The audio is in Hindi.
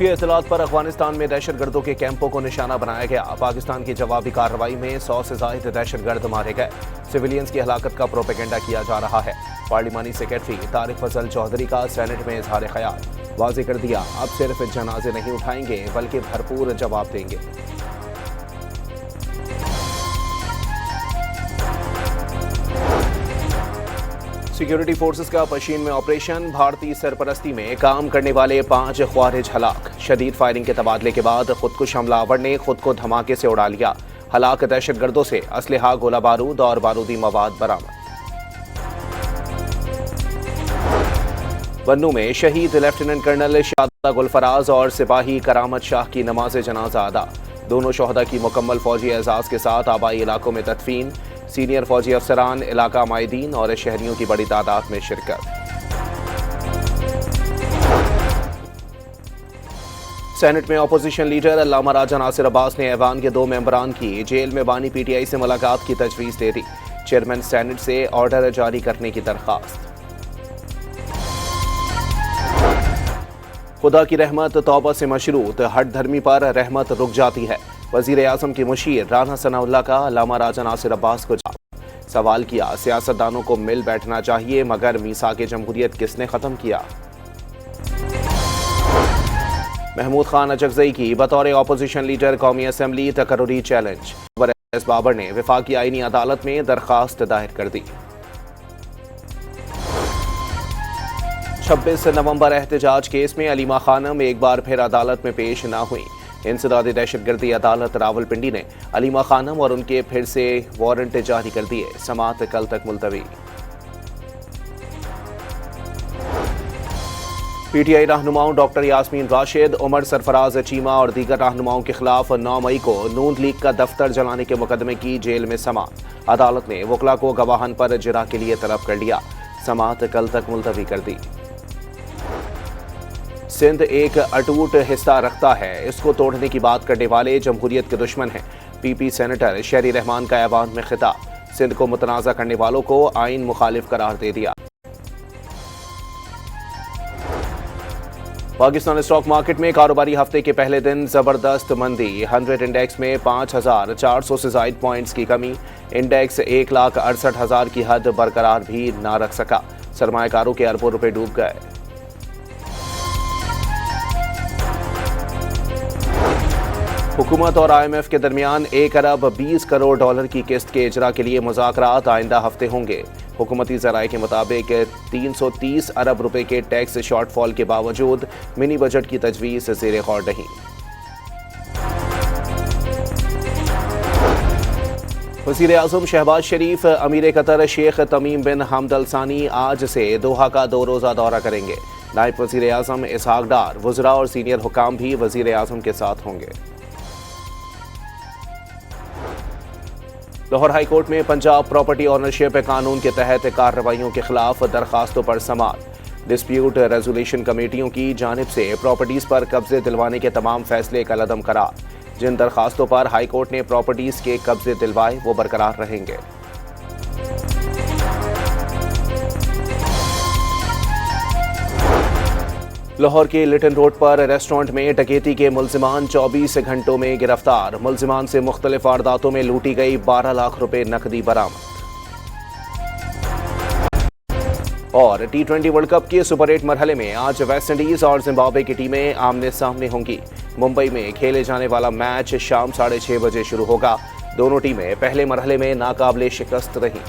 खुफिया इत्तलात पर अफगानिस्तान में दहशतगर्दों के कैंपों को निशाना बनाया गया। पाकिस्तान की जवाबी कार्रवाई में 100 से ज्यादा दहशतगर्द मारे गए। सिविलियंस की हलाकत का प्रोपेगेंडा किया जा रहा है। पार्लिमानी सेक्रेटरी तारिक फजल चौधरी का सेनेट में इजहार ख्याल वाज़ेह कर दिया, अब सिर्फ जनाजे नहीं उठाएंगे बल्कि भरपूर जवाब देंगे। सिक्योरिटी फोर्सेस का पशीन में ऑपरेशन, भारतीय सरपरस्ती में काम करने वाले 5 ख्वारिज हलाक। शदीद फायरिंग के तबादले के बाद खुदकुश हमलावर ने खुद को धमाके से उड़ा लिया। हलाक दहशतगर्दों से असलहा, गोला बारूद और बारूदी मवाद बरामद। बन्नू में शहीद लेफ्टिनेंट कर्नल शादा गुलफराज और सिपाही करामत शाह की नमाज जनाजा अदा। दोनों शोहदा की मुकम्मल फौजी एजाज के साथ आबाई इलाकों में तदफीन। सीनियर फौजी अफसरान, इलाका माहिदीन और शहरियों की बड़ी तादाद में शिरकत। सेनेट में अपोजिशन लीडर अल्लामा राजा नासिर अब्बास ने ऐवान के 2 मेंबरान की जेल में बानी PTI से मुलाकात की तजवीज़ दे दी। चेयरमैन सेनेट से ऑर्डर जारी करने की दरख्वास्त। खुदा की रहमत तौबा से मशरूत, हट धर्मी पर रहमत रुक जाती है। वजीर आजम की मुशीर राना सनाउल्लाह का अल्लामा राजा नासिर अब्बास को सवाल किया, सियासतदानों को मिल बैठना चाहिए मगर मीसाक जमहूरियत किसने खत्म किया। महमूद खान अचकजई की बतौर अपोजिशन लीडर कौमी असम्बली तकर्रुरी चैलेंज। एस बाबर ने वफाकी आईनी अदालत में दरखास्त दायर कर दी। 26 नवंबर एहतजाज केस में अलीमा खानम एक बार फिर अदालत में पेश न हुई। इंसदादी दहशतगर्दी अदालत रावलपिंडी ने अलीमा खानम और उनके फिर से वारंट जारी कर दिए। समाअत कल तक मुलतवी। PTI रहनुमाओं डॉक्टर यास्मीन राशिद, उमर सरफराज चीमा और दीगर रहनुमाओं के खिलाफ 9 मई को नून लीग का दफ्तर जलाने के मुकदमे की जेल में समाअत। अदालत ने वकला को गवाहन पर जिरा के लिए तलब कर लिया। समाअत कल तक मुलतवी कर दी। सिंध एक अटूट हिस्सा रखता है, इसको तोड़ने की बात करने वाले जमहूरियत के दुश्मन हैं। PP सेनेटर शहरी रहमान का ऐवान में खिताब, सिंध को मुतनाज़ा करने वालों को आइन मुखालिफ करार दे दिया। पाकिस्तान स्टॉक मार्केट में कारोबारी हफ्ते के पहले दिन जबरदस्त मंदी। 100 इंडेक्स में 5400 से ज़ायद पॉइंट्स की कमी। इंडेक्स 1,68,000 की हद बरकरार भी ना रख सका। सरमायाकारों के अरबों रुपए डूब गए। हुकूमत और IMF के दरमियान 1 अरब 20 करोड़ डॉलर की किस्त के इजरा के लिए मुज़ाकरात आइंदा हफ्ते होंगे। हुकूमती ज़राए के मुताबिक 330 अरब रुपए के टैक्स शॉर्टफॉल के बावजूद मिनी बजट की तजवीज़ ज़ेर गौर नहीं। वज़ीर आज़म शहबाज शरीफ अमीर कतर शेख तमीम बिन हमद अल सानी आज से दोहा का 2 रोज़ा दौरा करेंगे। नायब वज़ीर आज़म इसहाक डार, वज़रा और सीनियर हुकाम भी वज़ीर आज़म के साथ होंगे। लाहौर हाई कोर्ट में पंजाब प्रॉपर्टी ऑनरशिप कानून के तहत कार्रवाइयों के खिलाफ दरखास्तों पर समाअत। डिस्प्यूट रेजोल्यूशन कमेटियों की जानिब से प्रॉपर्टीज पर कब्जे दिलवाने के तमाम फैसले कलअदम करार। जिन दरखास्तों पर हाई कोर्ट ने प्रॉपर्टीज के कब्जे दिलवाए वो बरकरार रहेंगे। लाहौर के लिटन रोड पर रेस्टोरेंट में डकैती के मुल्जिमान 24 घंटों में गिरफ्तार। मुल्जिमान से मुख्तलिफ वारदातों में लूटी गई 12 लाख रुपए नकदी बरामद। और T20 वर्ल्ड कप के सुपर 8 मरहले में आज वेस्ट इंडीज और जिम्बाब्वे की टीमें आमने सामने होंगी। मुंबई में खेले जाने वाला मैच शाम 6:30 बजे शुरू होगा। दोनों टीमें पहले मरहले में नाकाबिले शिकस्त रहीं।